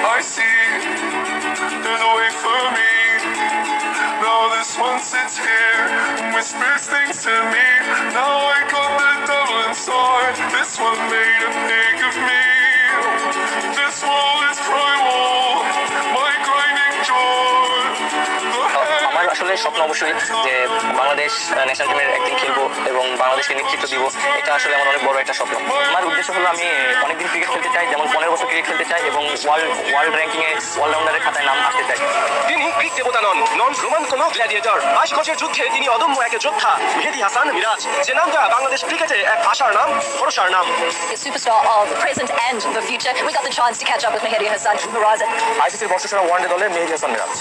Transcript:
I see there's a way for me. Now this one sits here and whispers things to me. Now I got the devil inside. This one made a pig of me. This wall is primal, my grinding joy. আমার আসলে স্বপ্ন অবশ্যই যে Bangladesh national টিমের একদিন খেলবো এবং বাংলাদেশকে নেতৃত্ব দিব। এটা আসলে আমার অনেক বড় একটা স্বপ্ন। আমার উদ্দেশ্য হলো আমি অনেকদিন ক্রিকেট খেলতে চাই, যেমন 15 বছর ক্রিকেট খেলতে চাই এবং ওয়ার্ল্ড র্যাঙ্কিংয়ে অলরাউন্ডারের খাতায় নাম আসতে চাই। তিনি গ্রিক দেবতা নন রোমান কোনো গ্ল্যাডিয়েটর। 22 গজের যুদ্ধে তিনি অদম্য এক যোদ্ধা মেহেদী হাসান মিরাজ, যে নামটা বাংলাদেশ ক্রিকেটে এক আশার নাম, ভরসার নাম। Superstar of the present and the future. We got the chance to catch up with Mehedi Hasan Miraz. আইসিসির বর্ষসেরা ওয়ানডে দলে মেহেদী হাসান মিরাজ।